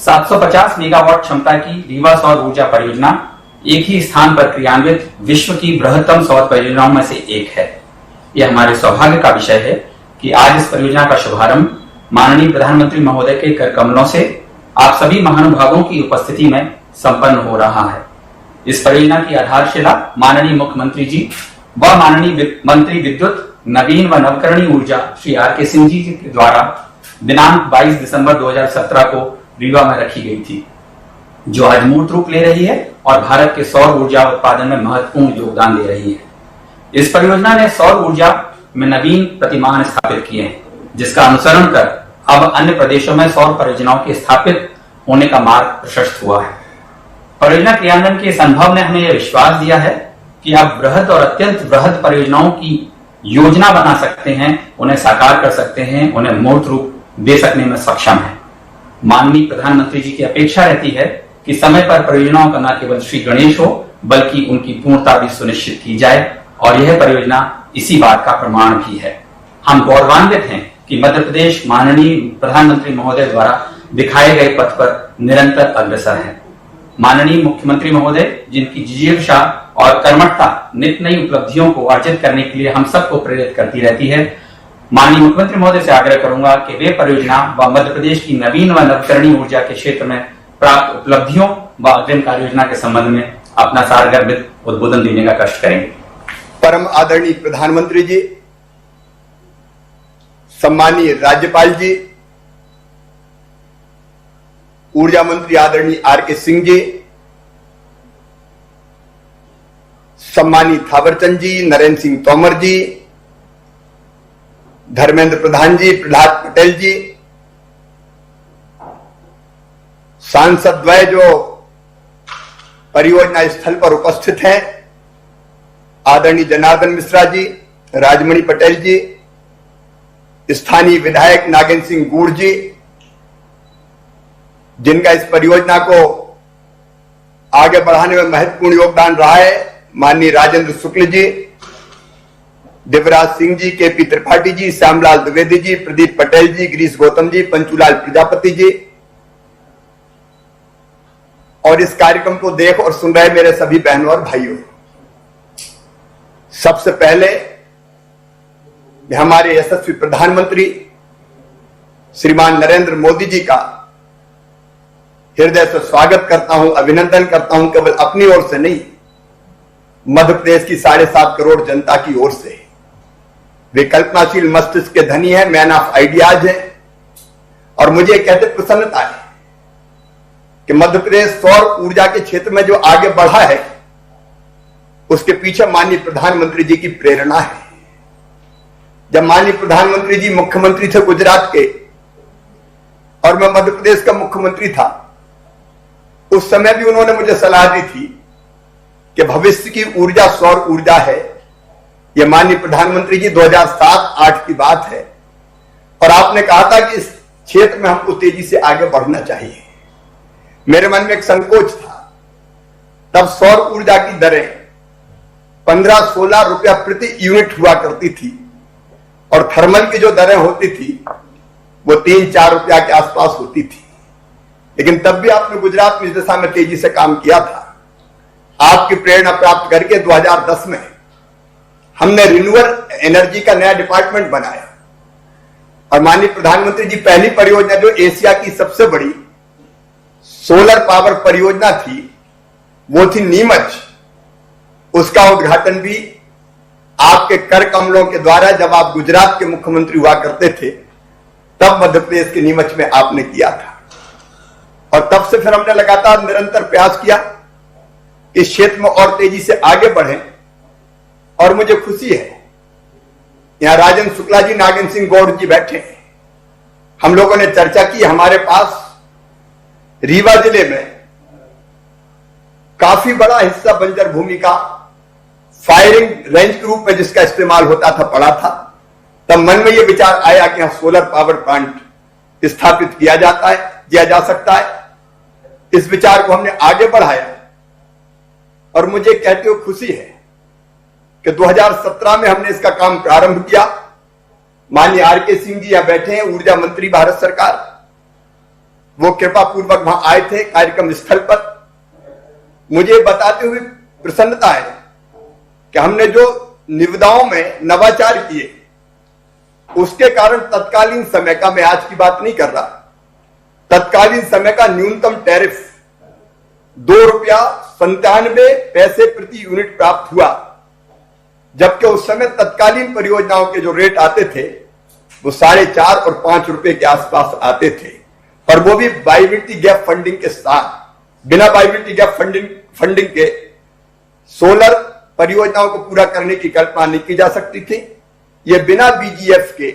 750 megawatt क्षमता की रीवा सौर ऊर्जा परियोजना एक ही स्थान पर क्रियान्वित विश्व की बृहत्तम सौर परियोजनाओं में से एक है। यह हमारे सौभाग्य का विषय है कि आज इस परियोजना का शुभारंभ माननीय प्रधानमंत्री महोदय के कर कमलों से आप सभी महानुभावों की उपस्थिति में संपन्न हो रहा है। इस परियोजना की आधारशिला माननीय मुख्यमंत्री जी व माननीय मंत्री विद्युत नवीन व नवकरणीय ऊर्जा श्री आर.के. सिंह जी के द्वारा दिनांक 22 दिसंबर 2017 को रीवा में रखी गई थी, जो आज मूर्त रूप ले रही है और भारत के सौर ऊर्जा उत्पादन में महत्वपूर्ण योगदान दे रही है। इस परियोजना ने सौर ऊर्जा में नवीन प्रतिमान स्थापित किए हैं, जिसका अनुसरण कर अब अन्य प्रदेशों में सौर परियोजनाओं के स्थापित होने का मार्ग प्रशस्त हुआ है। परियोजना क्रियान्वयन के इस अनुभव ने हमें यह विश्वास दिया है कि आप बृहद और अत्यंत बृहद परियोजनाओं की योजना बना सकते हैं, उन्हें साकार कर सकते हैं, उन्हें मूर्त रूप दे सकने में सक्षम है। माननीय प्रधानमंत्री जी की अपेक्षा रहती है कि समय पर परियोजनाओं का न केवल श्री गणेश हो बल्कि उनकी पूर्णता भी सुनिश्चित की जाए, और यह परियोजना इसी बात का प्रमाण भी है। हम गौरवान्वित हैं कि मध्य प्रदेश माननीय प्रधानमंत्री महोदय द्वारा दिखाए गए पथ पर निरंतर अग्रसर है। माननीय मुख्यमंत्री महोदय जिनकी जिज्ञासा और कर्मठता नित नई उपलब्धियों को अर्जित करने के लिए हम सबको प्रेरित करती रहती है, माननीय मुख्यमंत्री महोदय से आग्रह करूंगा कि वे परियोजना व मध्य प्रदेश की नवीन व नवकरणीय ऊर्जा के क्षेत्र में प्राप्त उपलब्धियों व अग्रिम कार्य योजना के संबंध में अपना सारगर्भित उद्बोधन देने का कष्ट करेंगे। परम आदरणीय प्रधानमंत्री जी, सम्मानीय राज्यपाल जी, ऊर्जा मंत्री आदरणीय आर.के. सिंह जी, सम्मानीय थावरचंद जी, नरेंद्र सिंह तोमर जी, धर्मेंद्र प्रधान जी, प्रहलाद पटेल जी, सांसद द्वय जो परियोजना स्थल पर उपस्थित हैं, आदरणीय जनार्दन मिश्रा जी, राजमणि पटेल जी, स्थानीय विधायक नागेंद्र सिंह गूढ़ जी, जिनका इस परियोजना को आगे बढ़ाने में महत्वपूर्ण योगदान रहा है, माननीय राजेंद्र शुक्ल जी, दिवराज सिंह जी, के.पी. त्रिपाठी जी, श्यामलाल द्विवेदी जी, प्रदीप पटेल जी, गिरीश गौतम जी, पंचूलाल प्रजापति जी, और इस कार्यक्रम को देख और सुन रहे मेरे सभी बहनों और भाइयों, सबसे पहले मैं हमारे यशस्वी प्रधानमंत्री श्रीमान नरेंद्र मोदी जी का हृदय से स्वागत करता हूं, अभिनंदन करता हूं, केवल अपनी ओर से नहीं, मध्य प्रदेश की 7.5 करोड़ जनता की ओर से। वे कल्पनाशील मस्तिष्क के धनी हैं, मैन ऑफ आइडियाज हैं, और मुझे कहते प्रसन्नता है कि मध्य प्रदेश सौर ऊर्जा के क्षेत्र में जो आगे बढ़ा है उसके पीछे माननीय प्रधानमंत्री जी की प्रेरणा है। जब माननीय प्रधानमंत्री जी मुख्यमंत्री थे गुजरात के और मैं मध्य प्रदेश का मुख्यमंत्री था, उस समय भी उन्होंने मुझे सलाह दी थी कि भविष्य की ऊर्जा सौर ऊर्जा है। यह माननीय प्रधानमंत्री जी 2007-8 की बात है, और आपने कहा था कि इस क्षेत्र में हमको तेजी से आगे बढ़ना चाहिए। मेरे मन में एक संकोच था, तब सौर ऊर्जा की दरें 15-16 रुपया प्रति यूनिट हुआ करती थी, और थर्मल की जो दरें होती थी वो 3-4 रुपया के आसपास होती थी। लेकिन तब भी आपने गुजरात में इस दिशा में तेजी से काम किया था। आपकी प्रेरणा प्राप्त करके 2010 में हमने रिन्यूएबल एनर्जी का नया डिपार्टमेंट बनाया, और माननीय प्रधानमंत्री जी पहली परियोजना जो एशिया की सबसे बड़ी सोलर पावर परियोजना थी वो थी नीमच। उसका उद्घाटन भी आपके कर कमलों के द्वारा, जब आप गुजरात के मुख्यमंत्री हुआ करते थे तब मध्य प्रदेश के नीमच में आपने किया था। और तब से फिर हमने लगातार निरंतर प्रयास किया इस क्षेत्र में और तेजी से आगे बढ़े, और मुझे खुशी है यहां राजेंद्र शुक्ला जी, नागेंद्र सिंह गौड़ जी बैठे हैं। हम लोगों ने चर्चा की, हमारे पास रीवा जिले में काफी बड़ा हिस्सा बंजर भूमि का फायरिंग रेंज के रूप में जिसका इस्तेमाल होता था पड़ा था। तब मन में यह विचार आया कि यहां सोलर पावर प्लांट स्थापित किया जा सकता है। इस विचार को हमने आगे बढ़ाया, और मुझे कहते हुए खुशी है कि 2017 में हमने इसका काम प्रारंभ किया। माननीय आर.के. सिंह जी यहां बैठे हैं, ऊर्जा मंत्री भारत सरकार, वो कृपा पूर्वक वहां आए थे कार्यक्रम स्थल पर। मुझे बताते हुए प्रसन्नता है कि हमने जो निविदाओं में नवाचार किए उसके कारण तत्कालीन समय का, मैं आज की बात नहीं कर रहा, तत्कालीन समय का न्यूनतम टैरिफ ₹2.97 प्रति यूनिट प्राप्त हुआ, जबकि उस समय तत्कालीन परियोजनाओं के जो रेट आते थे वो ₹4.5 और ₹5 के आसपास आते थे, और वो भी वायबिलिटी गैप फंडिंग के साथ। बिना वायबिलिटी गैप फंडिंग के सोलर परियोजनाओं को पूरा करने की कल्पना नहीं की जा सकती थी। ये बिना बीजीएफ के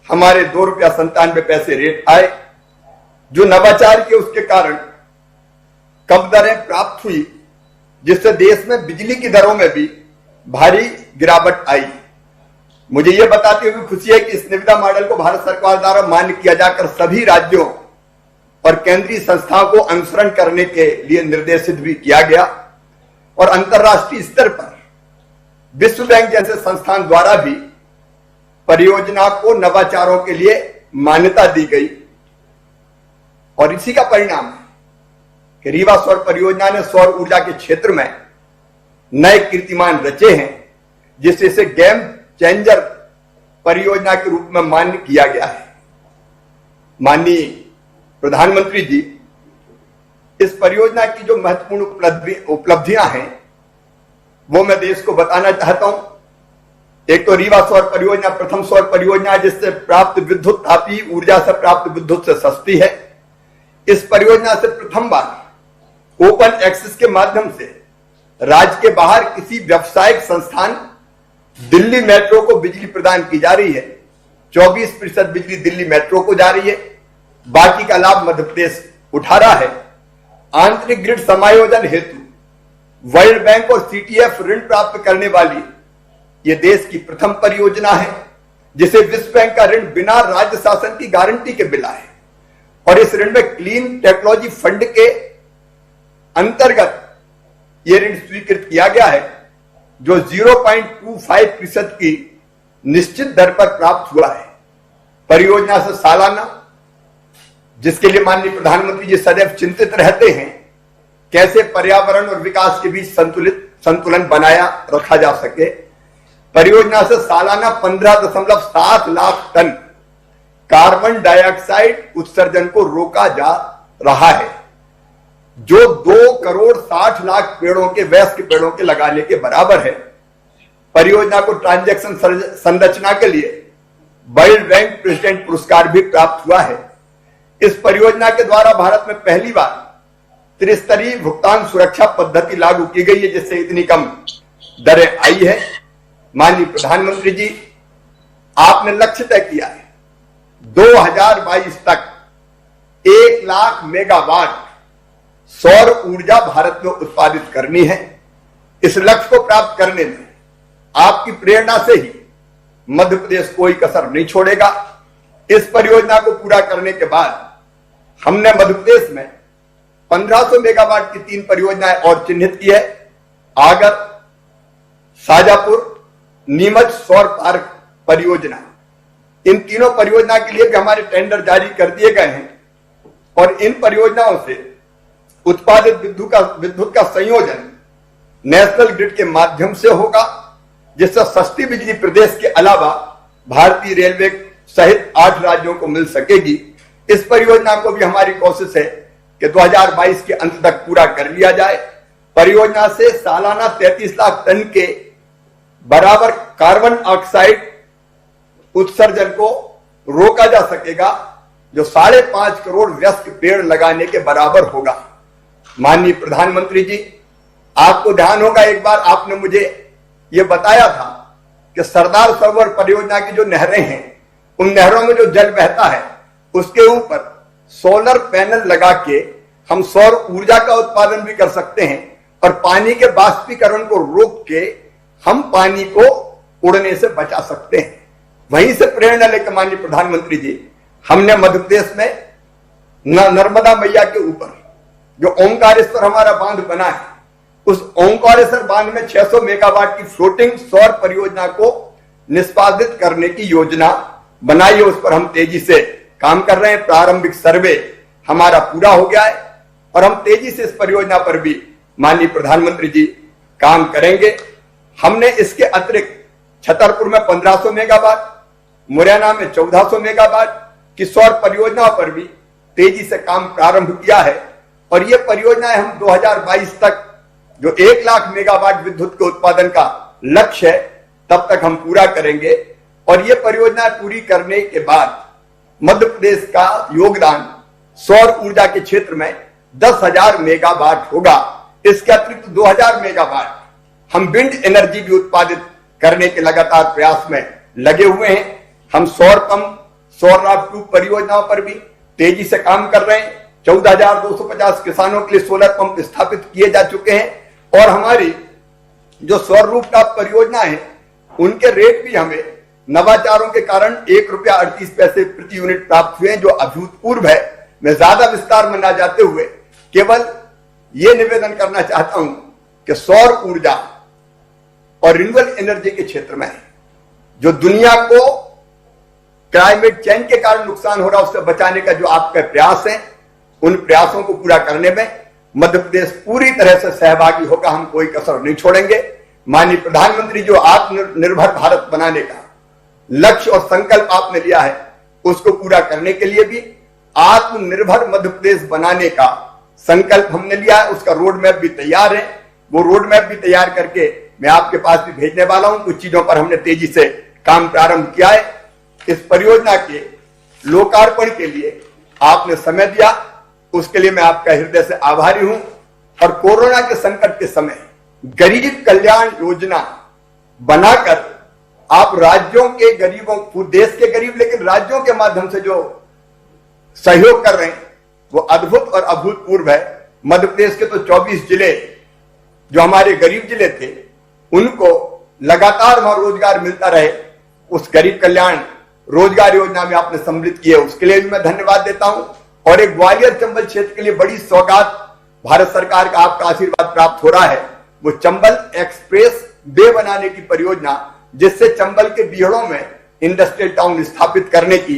हमारे ₹2.97 रेट आए। जो नवाचार के उसके कारण कम दरें प्राप्त हुई, जिससे देश में बिजली की दरों में भी भारी गिरावट आई। मुझे यह बताते हुए खुशी है कि इस निविदा मॉडल को भारत सरकार द्वारा मान्य किया जाकर सभी राज्यों और केंद्रीय संस्थाओं को अनुसरण करने के लिए निर्देशित भी किया गया, और अंतर्राष्ट्रीय स्तर पर विश्व बैंक जैसे संस्थान द्वारा भी परियोजना को नवाचारों के लिए मान्यता दी गई। और इसी का परिणाम है कि रीवा सौर परियोजना ने सौर ऊर्जा के क्षेत्र में नए कीर्तिमान रचे हैं, जिससे इसे गेम चेंजर परियोजना के रूप में मान्य किया गया है। माननीय प्रधानमंत्री जी, इस परियोजना की जो महत्वपूर्ण उपलब्धियां हैं वो मैं देश को बताना चाहता हूं। एक तो रीवा सौर परियोजना प्रथम सौर परियोजना जिससे प्राप्त विद्युत तापीय ऊर्जा से प्राप्त विद्युत से सस्ती है। इस परियोजना से प्रथम बार ओपन एक्सेस के माध्यम से राज्य के बाहर किसी व्यावसायिक संस्थान दिल्ली मेट्रो को बिजली प्रदान की जा रही है। 24% बिजली दिल्ली मेट्रो को जा रही है, बाकी का लाभ मध्य प्रदेश उठा रहा है। आंतरिक ग्रिड समायोजन हेतु वर्ल्ड बैंक और सीटीएफ ऋण प्राप्त करने वाली यह देश की प्रथम परियोजना है, जिसे विश्व बैंक का ऋण बिना राज्य शासन की गारंटी के मिला है। और इस ऋण में क्लीन टेक्नोलॉजी फंड के अंतर्गत यह ऋण स्वीकृत किया गया है, जो 0.25% की निश्चित दर पर प्राप्त हुआ है। परियोजना से सालाना, जिसके लिए माननीय प्रधानमंत्री जी सदैव चिंतित रहते हैं, कैसे पर्यावरण और विकास के बीच संतुलन बनाया रखा जा सके, परियोजना से सालाना 15.7 लाख टन कार्बन डाइऑक्साइड उत्सर्जन को रोका जा रहा है, जो 2.60 करोड़ पेड़ों के वयस्क पेड़ों के लगाने के बराबर है। परियोजना को ट्रांजैक्शन संरचना के लिए वर्ल्ड बैंक प्रेसिडेंट पुरस्कार भी प्राप्त हुआ है। इस परियोजना के द्वारा भारत में पहली बार त्रिस्तरीय भुगतान सुरक्षा पद्धति लागू की गई है, जिससे इतनी कम दरें आई है। माननीय प्रधानमंत्री जी, आपने लक्ष्य तय किया है 2022 तक 1 लाख मेगावाट सौर ऊर्जा भारत में उत्पादित करनी है। इस लक्ष्य को प्राप्त करने में आपकी प्रेरणा से ही मध्य प्रदेश कोई कसर नहीं छोड़ेगा। इस परियोजना को पूरा करने के बाद हमने मध्य प्रदेश में 1500 मेगावाट की 3 परियोजनाएं और चिन्हित की है। आगर, शाजापुर, नीमच सौर पार्क परियोजना, इन तीनों परियोजना के लिए भी हमारे टेंडर जारी कर दिए गए हैं, और इन परियोजनाओं से उत्पादित विद्युत का संयोजन नेशनल ग्रिड के माध्यम से होगा, जिससे सस्ती बिजली प्रदेश के अलावा भारतीय रेलवे सहित 8 राज्यों को मिल सकेगी। इस परियोजना को भी हमारी कोशिश है कि 2022 के अंत तक पूरा कर लिया जाए। परियोजना से सालाना 33 लाख टन के बराबर कार्बन ऑक्साइड उत्सर्जन को रोका जा सकेगा, जो 5.5 करोड़ वयस्क पेड़ लगाने के बराबर होगा। माननीय प्रधानमंत्री जी, आपको ध्यान होगा एक बार आपने मुझे यह बताया था कि सरदार सरोवर परियोजना की जो नहरें हैं, उन नहरों में जो जल बहता है उसके ऊपर सोलर पैनल लगा के हम सौर ऊर्जा का उत्पादन भी कर सकते हैं, और पानी के बाष्पीकरण को रोक के हम पानी को उड़ने से बचा सकते हैं। वहीं से प्रेरणा लेकर माननीय प्रधानमंत्री जी, हमने मध्य प्रदेश में नर्मदा मैया के ऊपर जो ओंकारेश्वर हमारा बांध बना है, उस ओंकारेश्वर बांध में 600 मेगावाट की फ्लोटिंग सौर परियोजना को निष्पादित करने की योजना बनाई है। उस पर हम तेजी से काम कर रहे हैं। प्रारंभिक सर्वे हमारा पूरा हो गया है और हम तेजी से इस परियोजना पर भी माननीय प्रधानमंत्री जी काम करेंगे। हमने इसके अतिरिक्त छतरपुर में 1500 मेगावाट, मुरैना में 1400 मेगावाट की सौर परियोजनाओं पर भी तेजी से काम प्रारंभ किया है और ये परियोजनाएं हम 2022 तक जो 1 लाख मेगावाट विद्युत के उत्पादन का लक्ष्य है तब तक हम पूरा करेंगे और ये परियोजनाएं पूरी करने के बाद मध्य प्रदेश का योगदान सौर ऊर्जा के क्षेत्र में 10,000 मेगावाट होगा। इसके अतिरिक्त 2,000 मेगावाट हम विंड एनर्जी भी उत्पादित करने के लगातार प्रयास में लगे हुए हैं। हम सौर पंप, सौर राफ्ट ट्यूब परियोजनाओं पर भी तेजी से काम कर रहे हैं। 14,250 किसानों के लिए सोलर पंप स्थापित किए जा चुके हैं और हमारी जो सौर रूफटॉप परियोजना है उनके रेट भी हमें नवाचारों के कारण ₹1.38 प्रति यूनिट प्राप्त हुए, जो अभूतपूर्व है। मैं ज्यादा विस्तार में ना जाते हुए केवल यह निवेदन करना चाहता हूं कि सौर ऊर्जा और रिन्यूएबल एनर्जी के क्षेत्र में जो दुनिया को क्लाइमेट चेंज के कारण नुकसान हो रहा है उससे बचाने का जो आपके प्रयास है, उन प्रयासों को पूरा करने में मध्य प्रदेश पूरी तरह से सहभागी होगा। हम कोई कसर नहीं छोड़ेंगे। माननीय प्रधानमंत्री जो आत्मनिर्भर भारत बनाने का लक्ष्य और संकल्प आपने लिया है उसको पूरा करने के लिए भी आत्मनिर्भर मध्य प्रदेश बनाने का संकल्प हमने लिया है। उसका रोड मैप भी तैयार है। वो रोड मैप भी तैयार करके मैं आपके पास भी भेजने वाला हूं। कुछ चीजों पर हमने तेजी से काम प्रारंभ किया है। इस परियोजना के लोकार्पण के लिए आपने समय दिया, उसके लिए मैं आपका हृदय से आभारी हूं। और कोरोना के संकट के समय गरीब कल्याण योजना बनाकर आप राज्यों के गरीबों, देश के गरीब लेकिन राज्यों के माध्यम से जो सहयोग कर रहे हैं वो अद्भुत और अभूतपूर्व है। मध्य प्रदेश के तो 24 जिले जो हमारे गरीब जिले थे उनको लगातार वहां रोजगार मिलता रहे, उस गरीब कल्याण रोजगार योजना में आपने सम्मिलित किए, उसके लिए भी मैं धन्यवाद देता हूं। और एक ग्वालियर चंबल क्षेत्र के लिए बड़ी सौगात भारत सरकार का आपका आशीर्वाद प्राप्त हो रहा है, वो चंबल एक्सप्रेस वे बनाने की परियोजना, जिससे चंबल के बीहड़ों में इंडस्ट्रियल टाउन स्थापित करने की,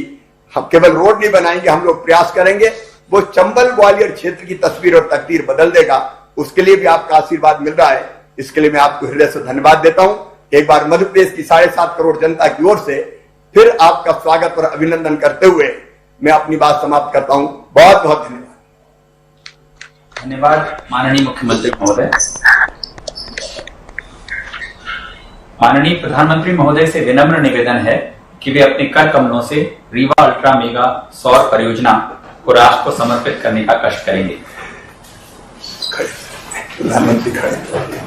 हम केवल रोड नहीं बनाएंगे, हम लोग प्रयास करेंगे, वो चंबल ग्वालियर क्षेत्र की तस्वीर और तकदीर बदल देगा। उसके लिए भी आपका आशीर्वाद मिल रहा है, इसके लिए मैं आपको हृदय से धन्यवाद देता हूं। एक बार मध्य प्रदेश की 7.5 करोड़ जनता की ओर से फिर आपका स्वागत और अभिनंदन करते हुए मैं अपनी बात समाप्त करता हूं। बहुत बहुत धन्यवाद। धन्यवाद माननीय मुख्यमंत्री महोदय। माननीय प्रधानमंत्री महोदय से विनम्र निवेदन है कि वे अपने कर कमलों से रीवा अल्ट्रा मेगा सौर परियोजना को राष्ट्र को समर्पित करने का कष्ट करेंगे। प्रधानमंत्री खड़े।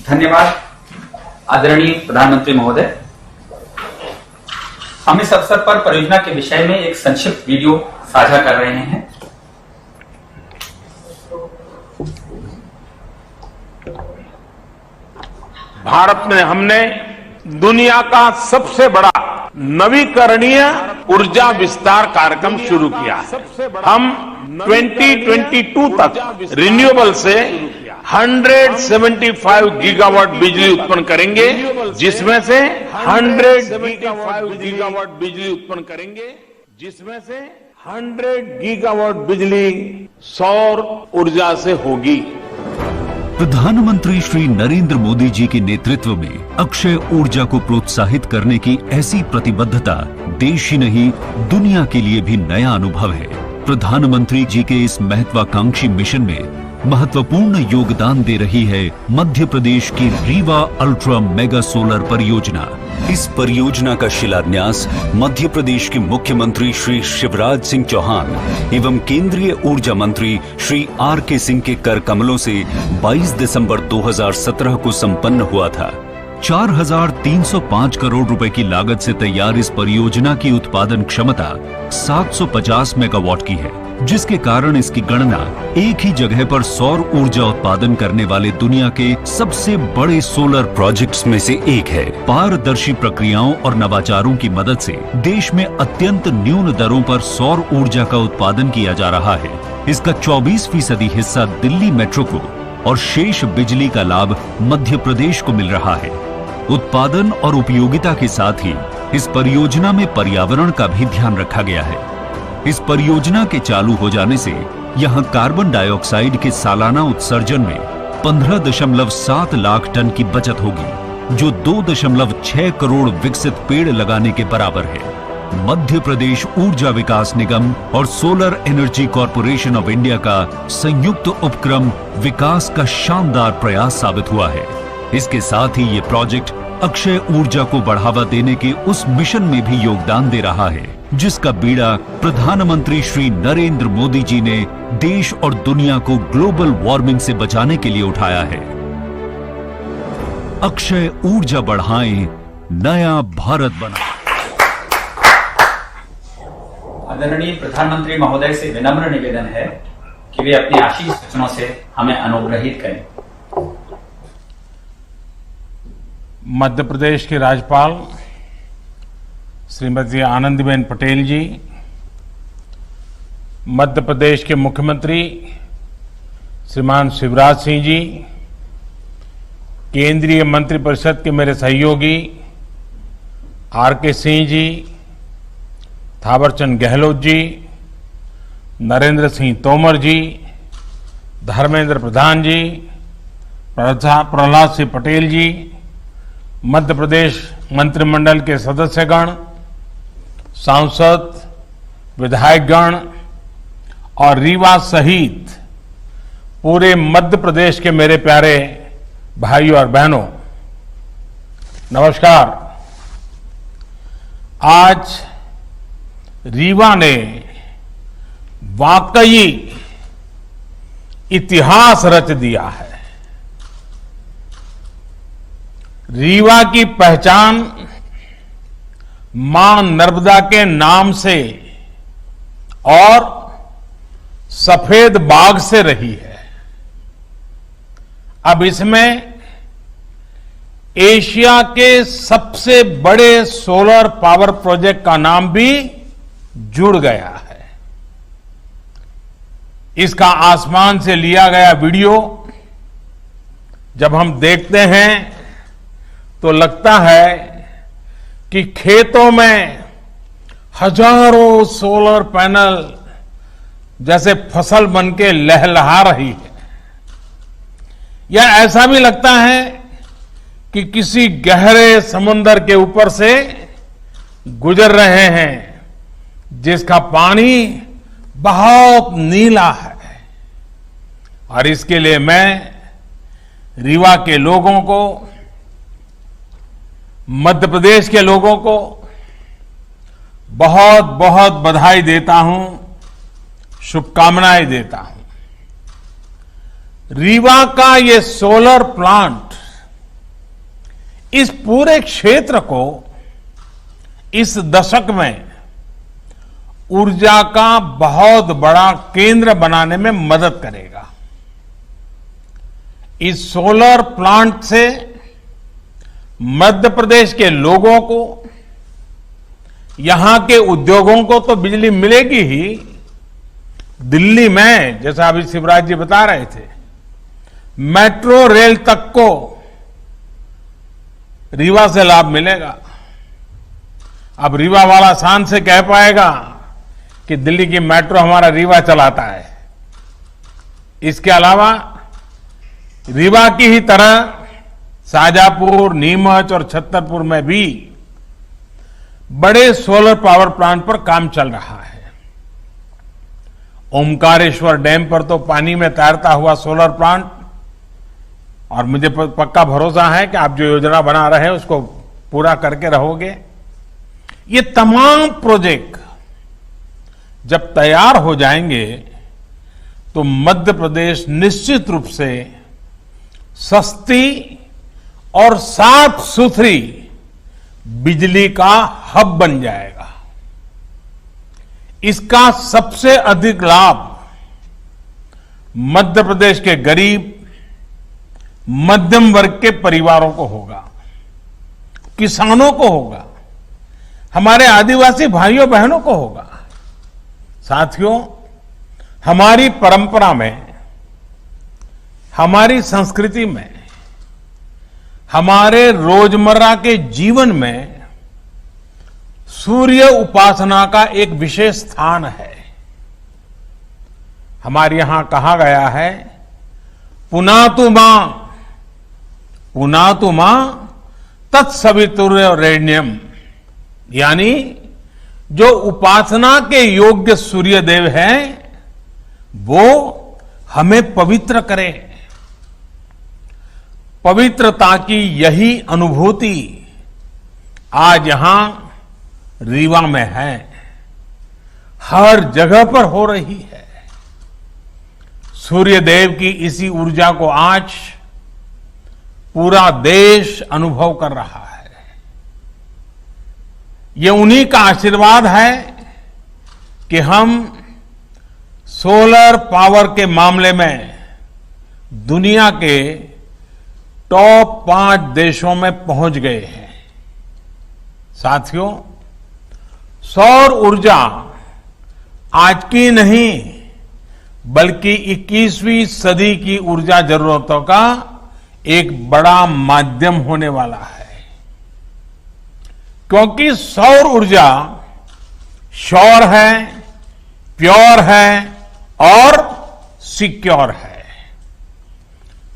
धन्यवाद आदरणीय प्रधानमंत्री महोदय। हम इस अवसर पर परियोजना के विषय में एक संक्षिप्त वीडियो साझा कर रहे हैं। भारत में हमने दुनिया का सबसे बड़ा नवीकरणीय ऊर्जा विस्तार कार्यक्रम शुरू किया है। हम 2022 तक रिन्यूएबल से 175 गीगावाट बिजली उत्पन्न करेंगे, जिसमें से 100 गीगावाट बिजली उत्पन्न करेंगे, जिसमें से 100 गीगावाट बिजली सौर ऊर्जा से होगी। प्रधानमंत्री श्री नरेंद्र मोदी जी के नेतृत्व में अक्षय ऊर्जा को प्रोत्साहित करने की ऐसी प्रतिबद्धता देश ही नहीं दुनिया के लिए भी नया अनुभव है। प्रधानमंत्री जी के इस महत्वाकांक्षी मिशन में महत्वपूर्ण योगदान दे रही है मध्य प्रदेश की रीवा अल्ट्रा मेगा सोलर परियोजना। इस परियोजना का शिलान्यास मध्य प्रदेश के मुख्यमंत्री श्री शिवराज सिंह चौहान एवं केंद्रीय ऊर्जा मंत्री श्री R.K. सिंह के कर कमलों से 22 दिसंबर 2017 को संपन्न हुआ था। 4,305 करोड़ रुपए की लागत से तैयार इस परियोजना की उत्पादन क्षमता 750 मेगावाट की है। जिसके कारण इसकी गणना एक ही जगह पर सौर ऊर्जा उत्पादन करने वाले दुनिया के सबसे बड़े सोलर प्रोजेक्ट्स में से एक है। पारदर्शी प्रक्रियाओं और नवाचारों की मदद से देश में अत्यंत न्यून दरों पर सौर ऊर्जा का उत्पादन किया जा रहा है। इसका 24% हिस्सा दिल्ली मेट्रो को और शेष बिजली का लाभ मध्य प्रदेश को मिल रहा है। उत्पादन और उपयोगिता के साथ ही इस परियोजना में पर्यावरण का भी ध्यान रखा गया है। इस परियोजना के चालू हो जाने से यहां कार्बन डाइऑक्साइड के सालाना उत्सर्जन में 15.7 लाख टन की बचत होगी, जो 2.6 करोड़ विकसित पेड़ लगाने के बराबर है। मध्य प्रदेश ऊर्जा विकास निगम और solar energy corporation of India का संयुक्त उपक्रम विकास का शानदार प्रयास साबित हुआ है। इसके साथ ही ये प्रोजेक्ट अक्षय ऊर्जा को बढ़ावा देने के उस मिशन में भी योगदान दे रहा है, जिसका बीड़ा प्रधानमंत्री श्री नरेंद्र मोदी जी ने देश और दुनिया को ग्लोबल वार्मिंग से बचाने के लिए उठाया है। अक्षय ऊर्जा बढ़ाएं, नया भारत बनाएं। आदरणीय प्रधानमंत्री महोदय से विनम्र निवेदन है कि वे अपने आशीष वचनों से हमें अनुग्रहित करें। मध्य प्रदेश की राज्यपाल श्रीमती आनंदीबेन पटेल जी, मध्य प्रदेश के मुख्यमंत्री श्रीमान शिवराज सिंह जी, केंद्रीय मंत्रिपरिषद के मेरे सहयोगी आर.के. सिंह जी, थावरचंद गहलोत जी, नरेंद्र सिंह तोमर जी, धर्मेंद्र प्रधान जी, प्रहलाद सिंह पटेल जी, मध्य प्रदेश मंत्रिमंडल के सदस्यगण, सांसद, विधायकगण और रीवा सहित पूरे मध्य प्रदेश के मेरे प्यारे भाइयों और बहनों, नमस्कार। आज रीवा ने वाकई इतिहास रच दिया है। रीवा की पहचान मां नर्मदा के नाम से और सफेद बाग से रही है। अब इसमें एशिया के सबसे बड़े सोलर पावर प्रोजेक्ट का नाम भी जुड़ गया है। इसका आसमान से लिया गया वीडियो जब हम देखते हैं तो लगता है कि खेतों में हजारों सोलर पैनल जैसे फसल बनके लहलहा रही है, या ऐसा भी लगता है कि किसी गहरे समुद्र के ऊपर से गुजर रहे हैं, जिसका पानी बहुत नीला है। और इसके लिए मैं रीवा के लोगों को, मध्य प्रदेश के लोगों को बहुत बहुत बधाई देता हूं, शुभकामनाएं देता हूं। रीवा का ये सोलर प्लांट इस पूरे क्षेत्र को इस दशक में ऊर्जा का बहुत बड़ा केंद्र बनाने में मदद करेगा। इस सोलर प्लांट से मध्य प्रदेश के लोगों को, यहां के उद्योगों को तो बिजली मिलेगी ही, दिल्ली में जैसा अभी शिवराज जी बता रहे थे, मेट्रो रेल तक को रीवा से लाभ मिलेगा। अब रीवा वाला शान से कह पाएगा कि दिल्ली की मेट्रो हमारा रीवा चलाता है। इसके अलावा रीवा की ही तरह शाजापुर, नीमच और छतरपुर में भी बड़े सोलर पावर प्लांट पर काम चल रहा है। ओमकारेश्वर डैम पर तो पानी में तैरता हुआ सोलर प्लांट, और मुझे पक्का भरोसा है कि आप जो योजना बना रहे हैं उसको पूरा करके रहोगे। ये तमाम प्रोजेक्ट जब तैयार हो जाएंगे तो मध्य प्रदेश निश्चित रूप से सस्ती और साफ सुथरी बिजली का हब बन जाएगा। इसका सबसे अधिक लाभ मध्य प्रदेश के गरीब मध्यम वर्ग के परिवारों को होगा, किसानों को होगा, हमारे आदिवासी भाइयों बहनों को होगा। साथियों, हमारी परंपरा में, हमारी संस्कृति में, हमारे रोजमर्रा के जीवन में सूर्य उपासना का एक विशेष स्थान है। हमारे यहां कहा गया है, पुनातु मां तत्सवितुर्वरेण्यम, यानी जो उपासना के योग्य सूर्य देव हैं वो हमें पवित्र करे। पवित्रता की यही अनुभूति आज यहां रीवा में है, हर जगह पर हो रही है। सूर्य देव की इसी ऊर्जा को आज पूरा देश अनुभव कर रहा है। ये उन्हीं का आशीर्वाद है कि हम सोलर पावर के मामले में दुनिया के टॉप 5 देशों में पहुंच गए हैं। साथियों, सौर ऊर्जा आज की नहीं बल्कि 21वीं सदी की ऊर्जा जरूरतों का एक बड़ा माध्यम होने वाला है, क्योंकि सौर ऊर्जा श्योर है, प्योर है और सिक्योर है।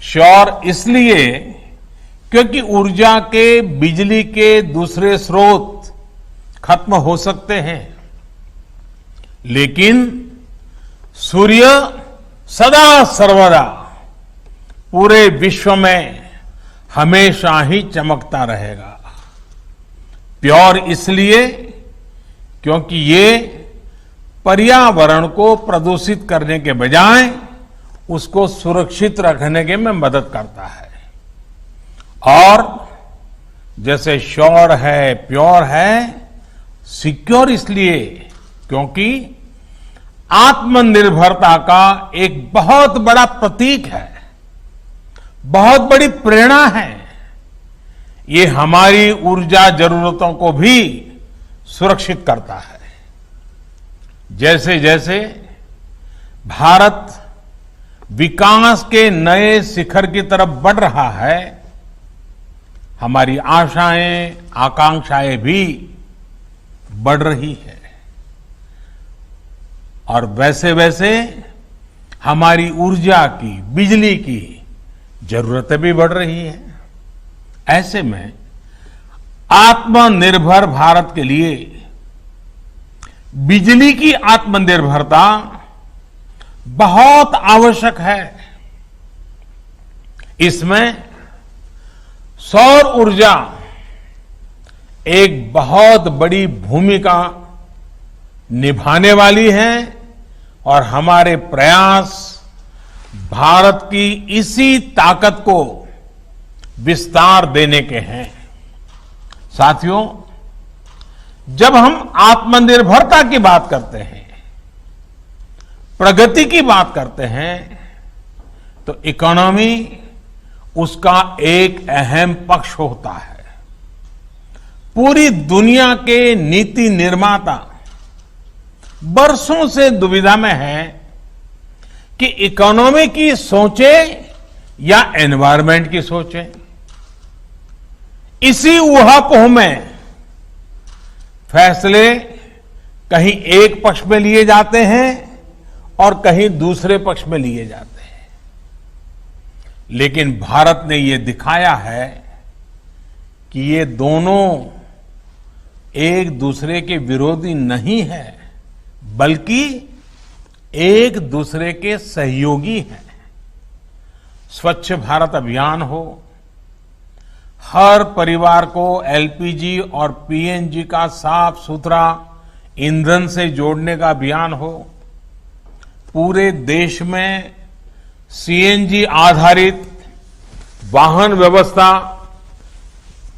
श्योर इसलिए क्योंकि ऊर्जा के बिजली के दूसरे स्रोत खत्म हो सकते हैं, लेकिन सूर्य सदा सर्वदा पूरे विश्व में हमेशा ही चमकता रहेगा। प्योर इसलिए क्योंकि ये पर्यावरण को प्रदूषित करने के बजाय उसको सुरक्षित रखने के में मदद करता है। और जैसे श्योर है, प्योर है, सिक्योर इसलिए क्योंकि आत्मनिर्भरता का एक बहुत बड़ा प्रतीक है, बहुत बड़ी प्रेरणा है। ये हमारी ऊर्जा जरूरतों को भी सुरक्षित करता है। जैसे जैसे भारत विकास के नए शिखर की तरफ बढ़ रहा है, हमारी आशाएं, आकांक्षाएं भी बढ़ रही है और वैसे वैसे हमारी ऊर्जा की, बिजली की जरूरतें भी बढ़ रही है। ऐसे में आत्मनिर्भर भारत के लिए बिजली की आत्मनिर्भरता बहुत आवश्यक है। इसमें सौर ऊर्जा एक बहुत बड़ी भूमिका निभाने वाली है और हमारे प्रयास भारत की इसी ताकत को विस्तार देने के हैं। साथियों, जब हम आत्मनिर्भरता की बात करते हैं, प्रगति की बात करते हैं, तो इकोनॉमी उसका एक अहम पक्ष होता है। पूरी दुनिया के नीति निर्माता बरसों से दुविधा में हैं कि इकोनॉमी की सोचें या एनवायरमेंट की सोचें। इसी ऊहापोह में फैसले कहीं एक पक्ष में लिए जाते हैं और कहीं दूसरे पक्ष में लिए जाते हैं। लेकिन भारत ने ये दिखाया है कि ये दोनों एक दूसरे के विरोधी नहीं है, बल्कि एक दूसरे के सहयोगी हैं। स्वच्छ भारत अभियान हो, हर परिवार को एलपीजी और पीएनजी का साफ सुथरा ईंधन से जोड़ने का अभियान हो, पूरे देश में सीएनजी आधारित वाहन व्यवस्था,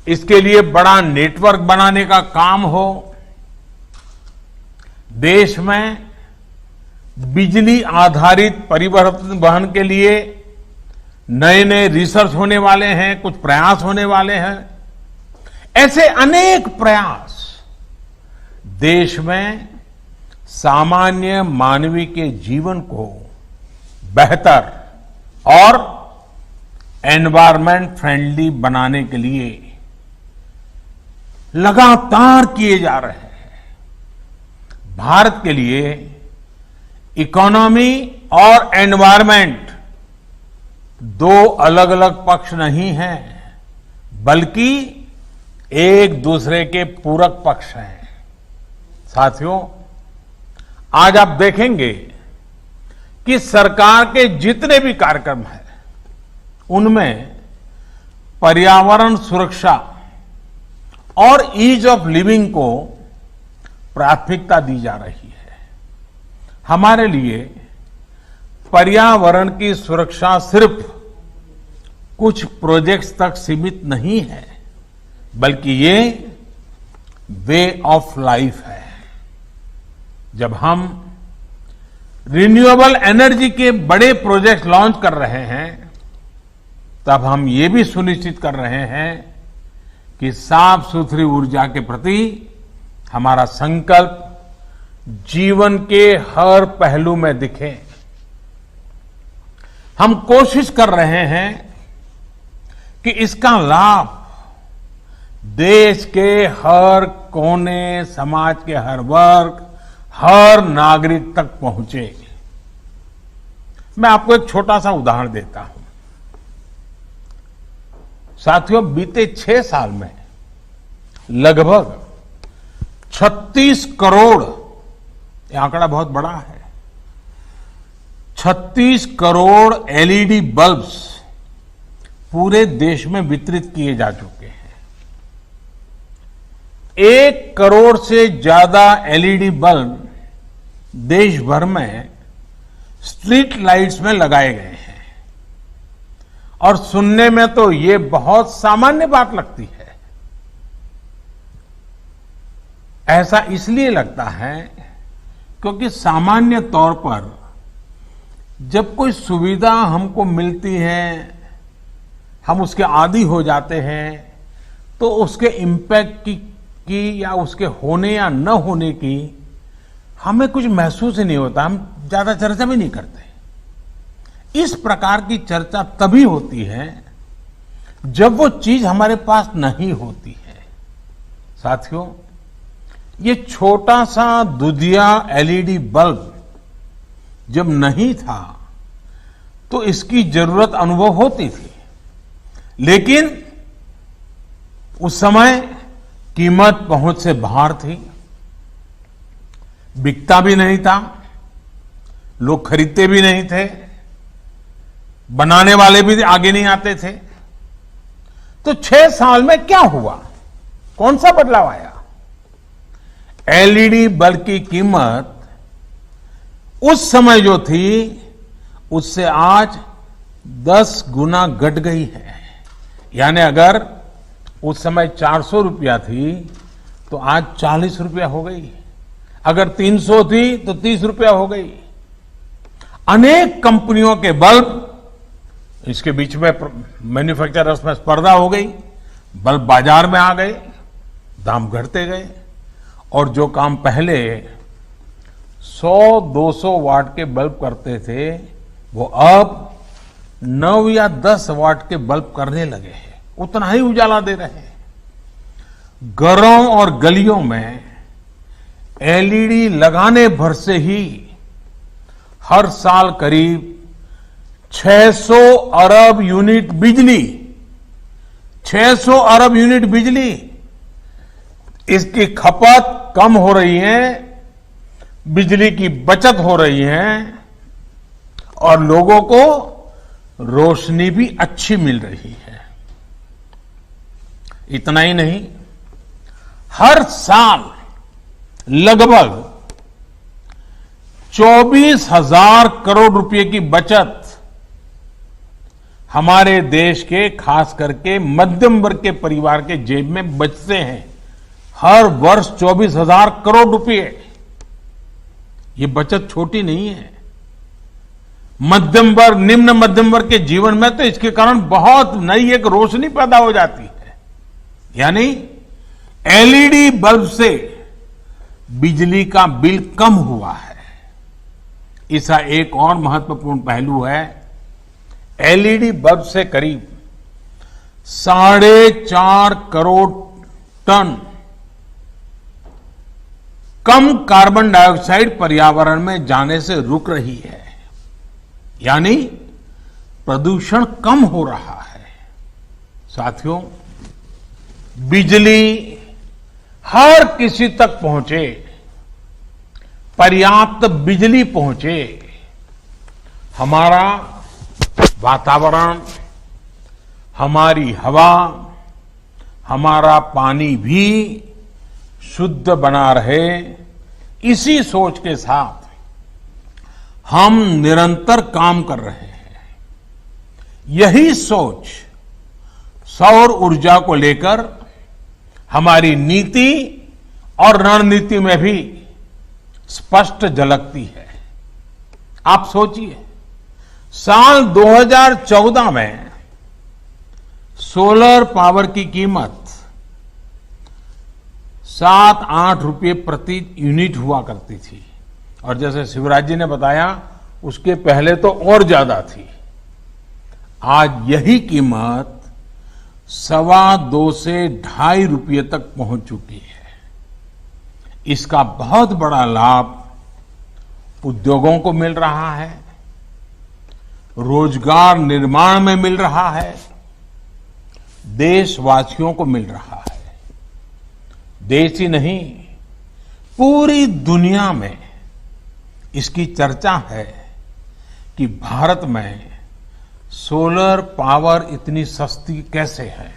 इसके लिए बड़ा नेटवर्क बनाने का काम हो, देश में बिजली आधारित परिवर्तन वहन के लिए नए नए रिसर्च होने वाले हैं, कुछ प्रयास होने वाले हैं। ऐसे अनेक प्रयास देश में सामान्य मानवीय के जीवन को बेहतर और एनवायरमेंट फ्रेंडली बनाने के लिए लगातार किए जा रहे हैं। भारत के लिए इकोनॉमी और एनवायरमेंट दो अलग अलग पक्ष नहीं हैं, बल्कि एक दूसरे के पूरक पक्ष हैं। साथियों, आज आप देखेंगे कि सरकार के जितने भी कार्यक्रम हैं, उनमें पर्यावरण सुरक्षा और ईज ऑफ लिविंग को प्राथमिकता दी जा रही है। हमारे लिए पर्यावरण की सुरक्षा सिर्फ कुछ प्रोजेक्ट्स तक सीमित नहीं है, बल्कि ये वे ऑफ लाइफ है। जब हम रिन्यूएबल एनर्जी के बड़े प्रोजेक्ट लॉन्च कर रहे हैं, तब हम ये भी सुनिश्चित कर रहे हैं कि साफ सुथरी ऊर्जा के प्रति हमारा संकल्प जीवन के हर पहलू में दिखे। हम कोशिश कर रहे हैं कि इसका लाभ देश के हर कोने, समाज के हर वर्ग, हर नागरिक तक पहुंचे। मैं आपको एक छोटा सा उदाहरण देता हूं। साथियों, बीते 6 साल में लगभग 36 करोड़, यह आंकड़ा बहुत बड़ा है, 36 करोड़ एलईडी बल्ब्स पूरे देश में वितरित किए जा चुके हैं। 1 करोड़ से ज्यादा एलईडी बल्ब देश भर में स्ट्रीट लाइट्स में लगाए गए हैं। और सुनने में तो ये बहुत सामान्य बात लगती है। ऐसा इसलिए लगता है क्योंकि सामान्य तौर पर जब कोई सुविधा हमको मिलती है, हम उसके आदी हो जाते हैं, तो उसके इम्पैक्ट की या उसके होने या न होने की हमें कुछ महसूस ही नहीं होता, हम ज्यादा चर्चा भी नहीं करते। इस प्रकार की चर्चा तभी होती है जब वो चीज हमारे पास नहीं होती है। साथियों, ये छोटा सा दुधिया एलईडी बल्ब जब नहीं था तो इसकी जरूरत अनुभव होती थी, लेकिन उस समय कीमत पहुंच से बाहर थी, बिकता भी नहीं था, लोग खरीदते भी नहीं थे, बनाने वाले भी आगे नहीं आते थे। तो 6 साल में क्या हुआ, कौन सा बदलाव आया? एलईडी बल्ब की कीमत उस समय जो थी उससे आज 10 गुना घट गई है। यानी अगर उस समय 400 रुपया थी तो आज 40 रुपया हो गई, अगर 300 थी तो 30 रुपया हो गई। अनेक कंपनियों के बल्ब, इसके बीच में मैन्युफैक्चरर्स में स्पर्धा हो गई, बल्ब बाजार में आ गए, दाम घटते गए, और जो काम पहले 100-200 वाट के बल्ब करते थे वो अब 9 या 10 वाट के बल्ब करने लगे हैं, उतना ही उजाला दे रहे हैं। घरों और गलियों में एलईडी लगाने भर से ही हर साल करीब 600 अरब यूनिट बिजली, 600 अरब यूनिट बिजली, इसकी खपत कम हो रही है, बिजली की बचत हो रही है और लोगों को रोशनी भी अच्छी मिल रही है। इतना ही नहीं, हर साल लगभग 24,000 करोड़ रुपए की बचत हमारे देश के, खास करके मध्यम वर्ग के परिवार के जेब में बचते हैं। हर वर्ष 24,000 करोड़ रुपए। ये बचत छोटी नहीं है। मध्यम वर्ग, निम्न मध्यम वर्ग के जीवन में तो इसके कारण बहुत नई एक रोशनी पैदा हो जाती है। यानी एलईडी बल्ब से बिजली का बिल कम हुआ है। इसका एक और महत्वपूर्ण पहलू है, एलईडी बल्ब से करीब 4.5 करोड़ टन कम कार्बन डाइऑक्साइड पर्यावरण में जाने से रुक रही है। यानी प्रदूषण कम हो रहा है। साथियों, बिजली हर किसी तक पहुंचे, पर्याप्त बिजली पहुंचे, हमारा वातावरण, हमारी हवा, हमारा पानी भी शुद्ध बना रहे, इसी सोच के साथ हम निरंतर काम कर रहे हैं। यही सोच सौर ऊर्जा को लेकर हमारी नीति और रणनीति में भी स्पष्ट झलकती है। आप सोचिए, साल 2014 में सोलर पावर की कीमत 7-8 रुपये प्रति यूनिट हुआ करती थी, और जैसे शिवराज जी ने बताया उसके पहले तो और ज्यादा थी। आज यही कीमत 2.25 से 2.5 रुपये तक पहुंच चुकी है। इसका बहुत बड़ा लाभ उद्योगों को मिल रहा है, रोजगार निर्माण में मिल रहा है, देशवासियों को मिल रहा है। देश ही नहीं, पूरी दुनिया में इसकी चर्चा है कि भारत में सोलर पावर इतनी सस्ती कैसे है।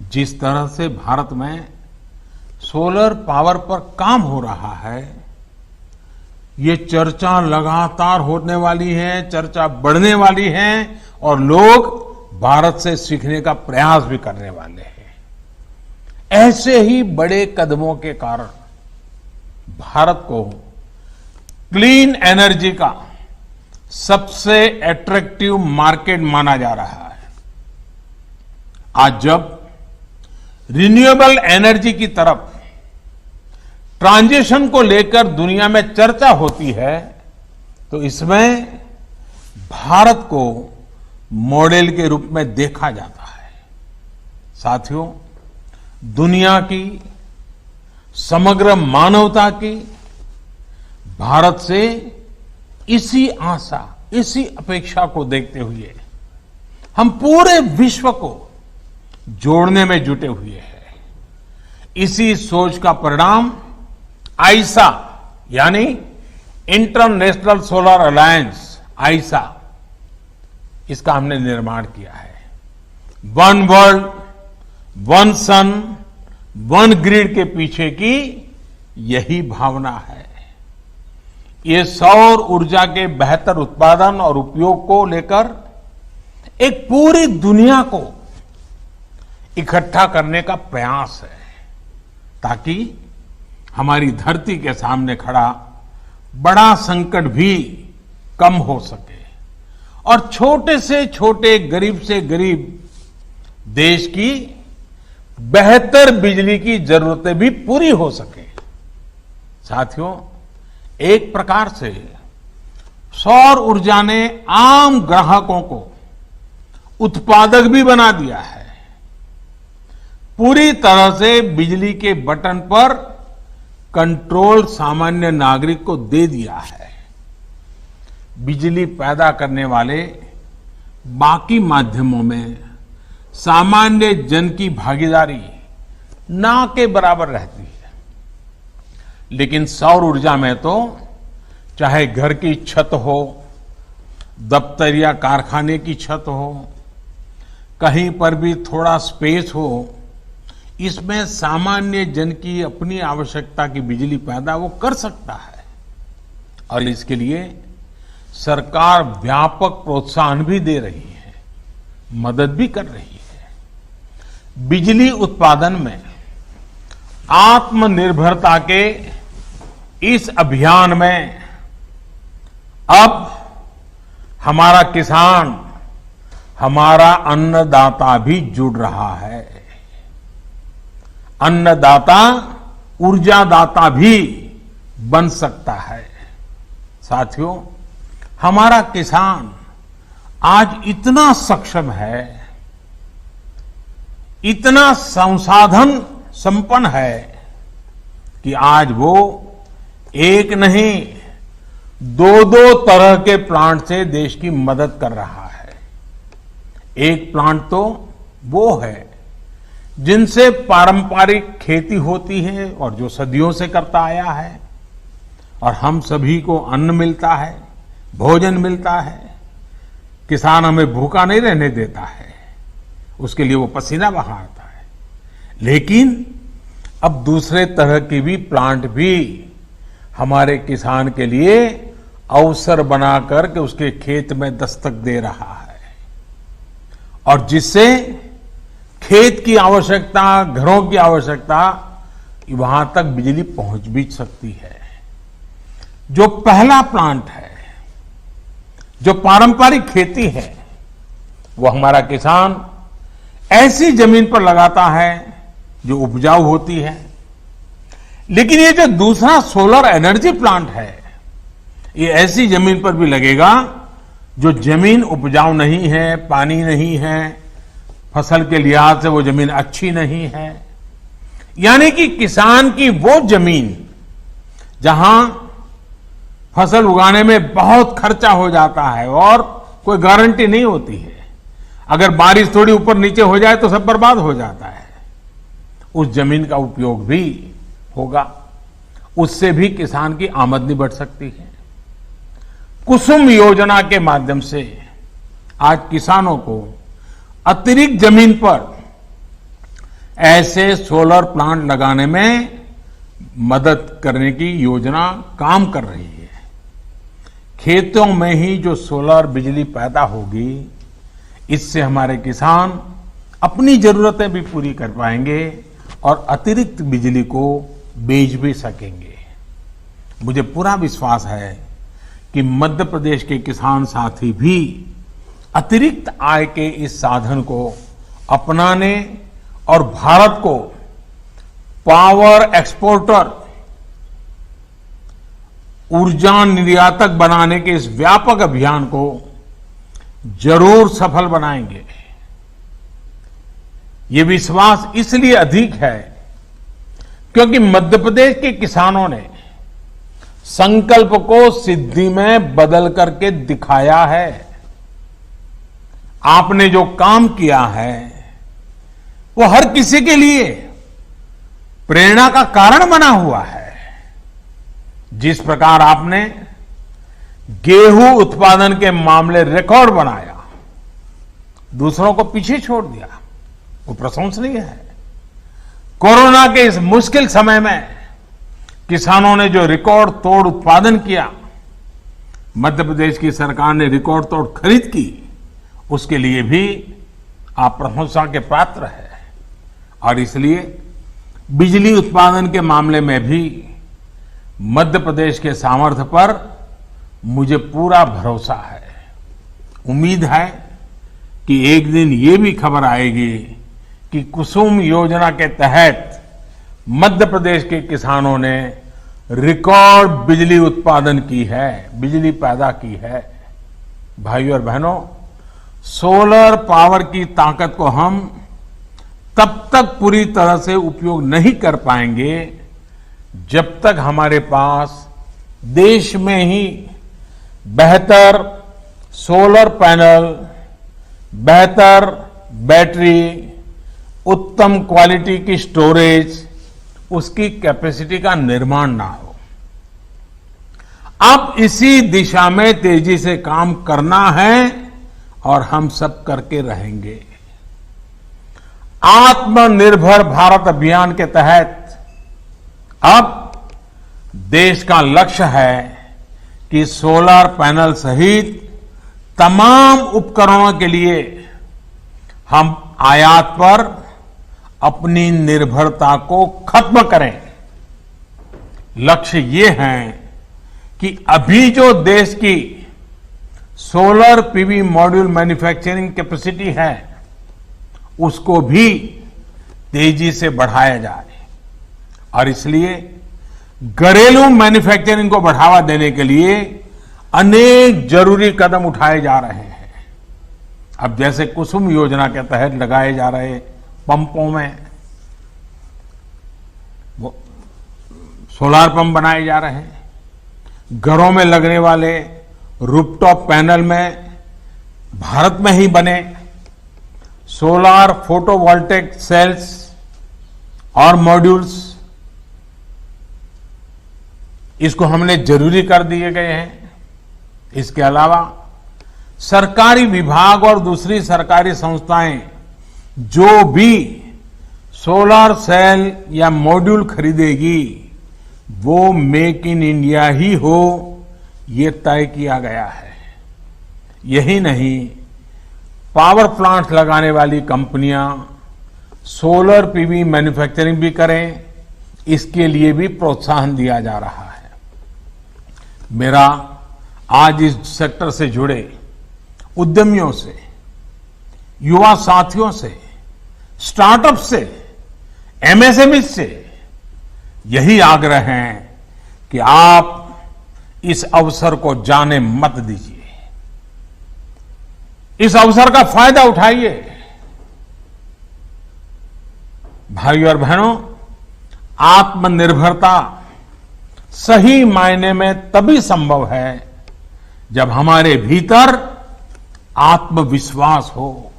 जिस तरह से भारत में सोलर पावर पर काम हो रहा है, ये चर्चा लगातार होने वाली है, चर्चा बढ़ने वाली है, और लोग भारत से सीखने का प्रयास भी करने वाले हैं। ऐसे ही बड़े कदमों के कारण भारत को क्लीन एनर्जी का सबसे अट्रैक्टिव मार्केट माना जा रहा है। आज जब रिन्यूएबल एनर्जी की तरफ ट्रांजिशन को लेकर दुनिया में चर्चा होती है, तो इसमें भारत को मॉडल के रूप में देखा जाता है। साथियों, दुनिया की, समग्र मानवता की भारत से इसी आशा, इसी अपेक्षा को देखते हुए हम पूरे विश्व को जोड़ने में जुटे हुए हैं। इसी सोच का परिणाम आईसा यानी इंटरनेशनल सोलर अलायंस, आईसा, इसका हमने निर्माण किया है। वन वर्ल्ड, वन सन, वन ग्रिड के पीछे की यही भावना है। ये सौर ऊर्जा के बेहतर उत्पादन और उपयोग को लेकर एक पूरी दुनिया को इकट्ठा करने का प्रयास है, ताकि हमारी धरती के सामने खड़ा बड़ा संकट भी कम हो सके और छोटे से छोटे, गरीब से गरीब देश की बेहतर बिजली की जरूरतें भी पूरी हो सके। साथियों, एक प्रकार से सौर ऊर्जा ने आम ग्राहकों को उत्पादक भी बना दिया है। पूरी तरह से बिजली के बटन पर कंट्रोल सामान्य नागरिक को दे दिया है। बिजली पैदा करने वाले बाकी माध्यमों में सामान्य जन की भागीदारी ना के बराबर रहती है, लेकिन सौर ऊर्जा में तो चाहे घर की छत हो, दफ्तर या कारखाने की छत हो, कहीं पर भी थोड़ा स्पेस हो, इसमें सामान्य जन की अपनी आवश्यकता की बिजली पैदा वो कर सकता है। और इसके लिए सरकार व्यापक प्रोत्साहन भी दे रही है, मदद भी कर रही है। बिजली उत्पादन में आत्मनिर्भरता के इस अभियान में अब हमारा किसान, हमारा अन्नदाता भी जुड़ रहा है। अन्नदाता ऊर्जादाता भी बन सकता है। साथियों, हमारा किसान आज इतना सक्षम है, इतना संसाधन संपन्न है कि आज वो एक नहीं, दो तरह के प्लांट से देश की मदद कर रहा है। एक प्लांट तो वो है जिनसे पारंपरिक खेती होती है और जो सदियों से करता आया है, और हम सभी को अन्न मिलता है, भोजन मिलता है। किसान हमें भूखा नहीं रहने देता है, उसके लिए वो पसीना बहाता है। लेकिन अब दूसरे तरह के भी प्लांट भी हमारे किसान के लिए अवसर बना करके उसके खेत में दस्तक दे रहा है, और जिससे खेत की आवश्यकता, घरों की आवश्यकता, वहां तक बिजली पहुंच भी सकती है। जो पहला प्लांट है, जो पारंपरिक खेती है, वो हमारा किसान ऐसी जमीन पर लगाता है जो उपजाऊ होती है। लेकिन ये जो दूसरा सोलर एनर्जी प्लांट है, ये ऐसी जमीन पर भी लगेगा जो जमीन उपजाऊ नहीं है, पानी नहीं है, फसल के लिहाज से वो जमीन अच्छी नहीं है। यानी कि किसान की वो जमीन जहां फसल उगाने में बहुत खर्चा हो जाता है और कोई गारंटी नहीं होती है, अगर बारिश थोड़ी ऊपर नीचे हो जाए तो सब बर्बाद हो जाता है, उस जमीन का उपयोग भी होगा, उससे भी किसान की आमदनी बढ़ सकती है। कुसुम योजना के माध्यम से आज किसानों को अतिरिक्त जमीन पर ऐसे सोलर प्लांट लगाने में मदद करने की योजना काम कर रही है। खेतों में ही जो सोलर बिजली पैदा होगी, इससे हमारे किसान अपनी जरूरतें भी पूरी कर पाएंगे और अतिरिक्त बिजली को बेच भी सकेंगे। मुझे पूरा विश्वास है कि मध्य प्रदेश के किसान साथी भी अतिरिक्त आय के इस साधन को अपनाने और भारत को पावर एक्सपोर्टर, ऊर्जा निर्यातक बनाने के इस व्यापक अभियान को जरूर सफल बनाएंगे। ये विश्वास इसलिए अधिक है क्योंकि मध्य प्रदेश के किसानों ने संकल्प को सिद्धि में बदल करके दिखाया है। आपने जो काम किया है वो हर किसी के लिए प्रेरणा का कारण बना हुआ है। जिस प्रकार आपने गेहूं उत्पादन के मामले रिकॉर्ड बनाया, दूसरों को पीछे छोड़ दिया, वो प्रशंसनीय है। कोरोना के इस मुश्किल समय में किसानों ने जो रिकॉर्ड तोड़ उत्पादन किया, मध्य प्रदेश की सरकार ने रिकॉर्ड तोड़ खरीद की, उसके लिए भी आप प्रशंसा के पात्र हैं। और इसलिए बिजली उत्पादन के मामले में भी मध्य प्रदेश के सामर्थ्य पर मुझे पूरा भरोसा है। उम्मीद है कि एक दिन ये भी खबर आएगी कि कुसुम योजना के तहत मध्य प्रदेश के किसानों ने रिकॉर्ड बिजली उत्पादन की है, बिजली पैदा की है। भाइयों और बहनों, सोलर पावर की ताकत को हम तब तक पूरी तरह से उपयोग नहीं कर पाएंगे जब तक हमारे पास देश में ही बेहतर सोलर पैनल, बेहतर बैटरी, उत्तम क्वालिटी की स्टोरेज, उसकी कैपेसिटी का निर्माण ना हो। अब इसी दिशा में तेजी से काम करना है और हम सब करके रहेंगे। आत्मनिर्भर भारत अभियान के तहत अब देश का लक्ष्य है कि सोलर पैनल सहित तमाम उपकरणों के लिए हम आयात पर अपनी निर्भरता को खत्म करें। लक्ष्य ये है कि अभी जो देश की solar PV module manufacturing capacity है उसको भी तेजी से बढ़ाया जाए और इसलिए घरेलू मैन्युफैक्चरिंग को बढ़ावा देने के लिए अनेक जरूरी कदम उठाए जा रहे हैं। अब जैसे कुसुम योजना के तहत लगाए जा रहे पंपों में वो सोलार पंप बनाए जा रहे हैं, घरों में लगने वाले रूफटॉप पैनल में भारत में ही बने सोलार फोटोवोल्टेक सेल्स और मॉड्यूल्स, इसको हमने जरूरी कर दिए गए हैं। इसके अलावा सरकारी विभाग और दूसरी सरकारी संस्थाएं जो भी सोलर सेल या मॉड्यूल खरीदेगी वो मेक इन इंडिया ही हो, ये तय किया गया है। यही नहीं, पावर प्लांट लगाने वाली कंपनियां सोलर पीवी मैन्युफैक्चरिंग भी करें, इसके लिए भी प्रोत्साहन दिया जा रहा है। मेरा आज इस सेक्टर से जुड़े उद्यमियों से, युवा साथियों से, स्टार्टअप से, एमएसएमई से यही आग्रह है कि आप इस अवसर को जाने मत दीजिए, इस अवसर का फायदा उठाइए। भाइयों और बहनों, आत्मनिर्भरता सही मायने में तभी संभव है जब हमारे भीतर आत्मविश्वास हो।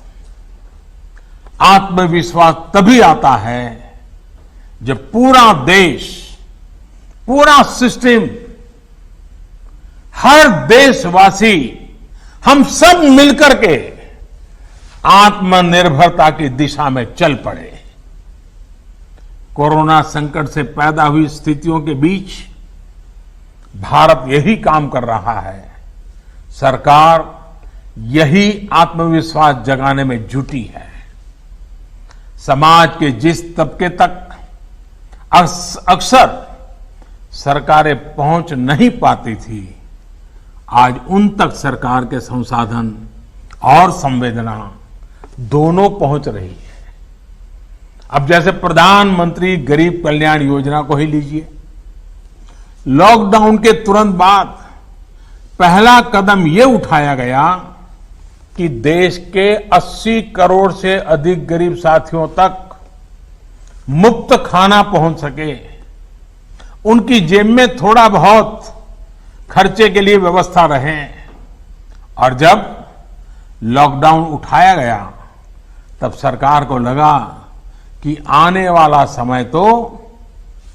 आत्मविश्वास तभी आता है जब पूरा देश, पूरा सिस्टम, हर देशवासी, हम सब मिलकर के आत्मनिर्भरता की दिशा में चल पड़े। कोरोना संकट से पैदा हुई स्थितियों के बीच भारत यही काम कर रहा है। सरकार यही आत्मविश्वास जगाने में जुटी है। समाज के जिस तबके तक अक्सर सरकारें पहुंच नहीं पाती थी, आज उन तक सरकार के संसाधन और संवेदना दोनों पहुंच रही है। अब जैसे प्रधानमंत्री गरीब कल्याण योजना को ही लीजिए। लॉकडाउन के तुरंत बाद पहला कदम यह उठाया गया कि देश के 80 करोड़ से अधिक गरीब साथियों तक मुफ्त खाना पहुंच सके, उनकी जेब में थोड़ा बहुत खर्चे के लिए व्यवस्था रहे। और जब लॉकडाउन उठाया गया तब सरकार को लगा कि आने वाला समय तो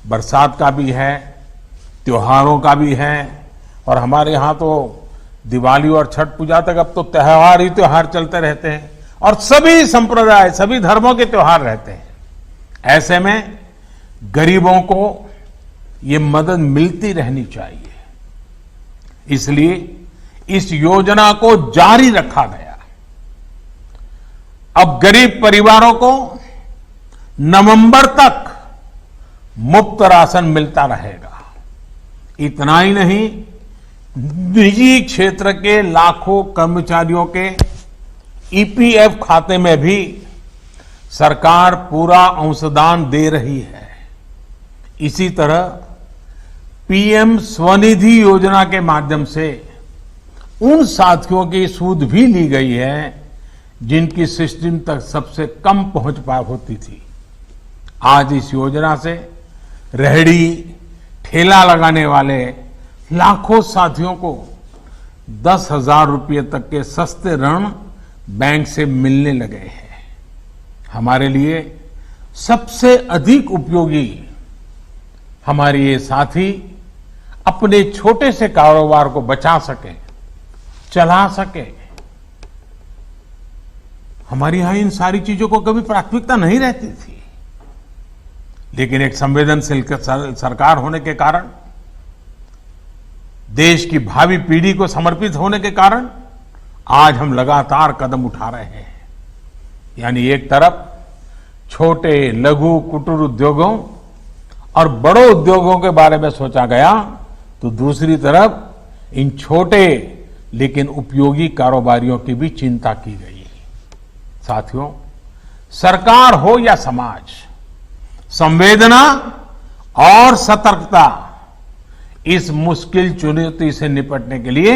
बरसात का भी है, त्योहारों का भी है, और हमारे यहां तो दिवाली और छठ पूजा तक अब तो त्योहार ही त्योहार चलते रहते हैं और सभी संप्रदाय, सभी धर्मों के त्योहार रहते हैं। ऐसे में गरीबों को ये मदद मिलती रहनी चाहिए, इसलिए इस योजना को जारी रखा गया। अब गरीब परिवारों को नवंबर तक मुफ्त राशन मिलता रहेगा। इतना ही नहीं, निजी क्षेत्र के लाखों कर्मचारियों के ईपीएफ खाते में भी सरकार पूरा अंशदान दे रही है। इसी तरह पीएम स्वनिधि योजना के माध्यम से उन साथियों की सूद भी ली गई है जिनकी सिस्टम तक सबसे कम पहुंच होती थी। आज इस योजना से रेहड़ी, ठेला लगाने वाले लाखों साथियों को 10,000 रुपये तक के सस्ते ऋण बैंक से मिलने लगे हैं। हमारे लिए सबसे अधिक उपयोगी हमारे ये साथी अपने छोटे से कारोबार को बचा सके, चला सके। हमारे यहां इन सारी चीजों को कभी प्राथमिकता नहीं रहती थी, लेकिन एक संवेदनशील सरकार होने के कारण, देश की भावी पीढ़ी को समर्पित होने के कारण आज हम लगातार कदम उठा रहे हैं। यानी एक तरफ छोटे, लघु, कुटीर उद्योगों और बड़े उद्योगों के बारे में सोचा गया, तो दूसरी तरफ इन छोटे लेकिन उपयोगी कारोबारियों की भी चिंता की गई। साथियों, सरकार हो या समाज, संवेदना और सतर्कता इस मुश्किल चुनौती से निपटने के लिए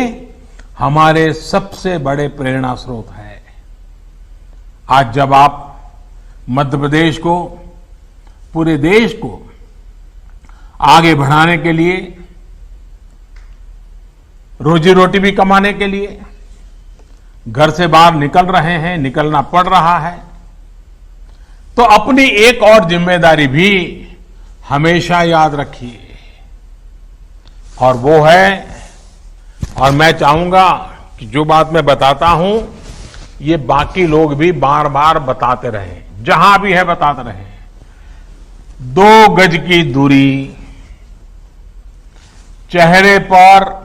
हमारे सबसे बड़े प्रेरणा स्रोत है। आज जब आप मध्य प्रदेश को, पूरे देश को आगे बढ़ाने के लिए, रोजी रोटी भी कमाने के लिए घर से बाहर निकल रहे हैं, निकलना पड़ रहा है, तो अपनी एक और जिम्मेदारी भी हमेशा याद रखिए, और वो है, और मैं चाहूंगा कि जो बात मैं बताता हूं ये बाकी लोग भी बार बार बताते रहें, जहां भी है बताते रहें। 2 गज की दूरी, चेहरे पर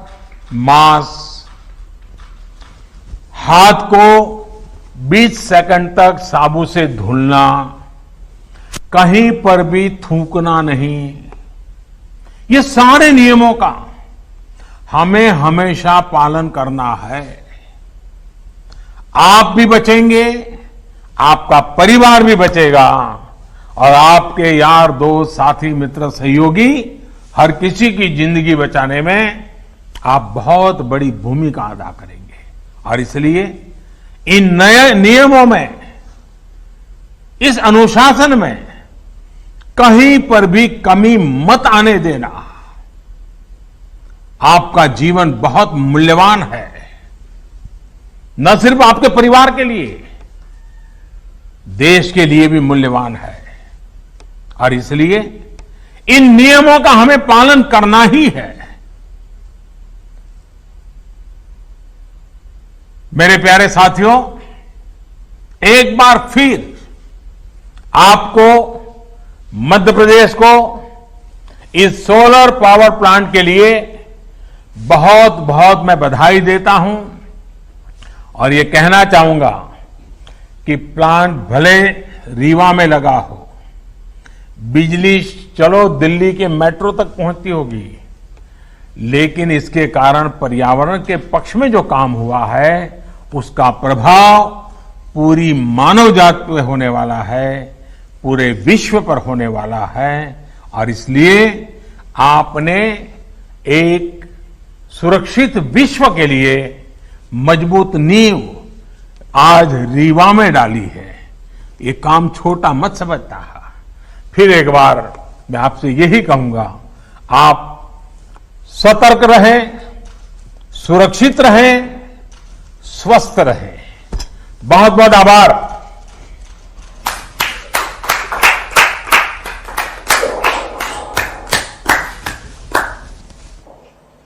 मास्क, हाथ को 20 सेकंड तक साबुन से धुलना, कहीं पर भी थूकना नहीं, ये सारे नियमों का हमें हमेशा पालन करना है। आप भी बचेंगे, आपका परिवार भी बचेगा, और आपके यार, दोस्त, साथी, मित्र, सहयोगी, हर किसी की जिंदगी बचाने में आप बहुत बड़ी भूमिका अदा करेंगे। और इसलिए इन नए नियमों में, इस अनुशासन में कहीं पर भी कमी मत आने देना। आपका जीवन बहुत मूल्यवान है, न सिर्फ आपके परिवार के लिए, देश के लिए भी मूल्यवान है। और इसलिए इन नियमों का हमें पालन करना ही है। मेरे प्यारे साथियों, एक बार फिर आपको, मध्य प्रदेश को इस सोलर पावर प्लांट के लिए बहुत बहुत मैं बधाई देता हूं, और ये कहना चाहूंगा कि प्लांट भले रीवा में लगा हो, बिजली चलो दिल्ली के मेट्रो तक पहुंचती होगी, लेकिन इसके कारण पर्यावरण के पक्ष में जो काम हुआ है उसका प्रभाव पूरी मानव जाति पे होने वाला है, पूरे विश्व पर होने वाला है। और इसलिए आपने एक सुरक्षित विश्व के लिए मजबूत नींव आज रीवा में डाली है। ये काम छोटा मत समझता। फिर एक बार मैं आपसे यही कहूंगा, आप सतर्क रहें, सुरक्षित रहें, स्वस्थ रहें। बहुत बहुत आभार।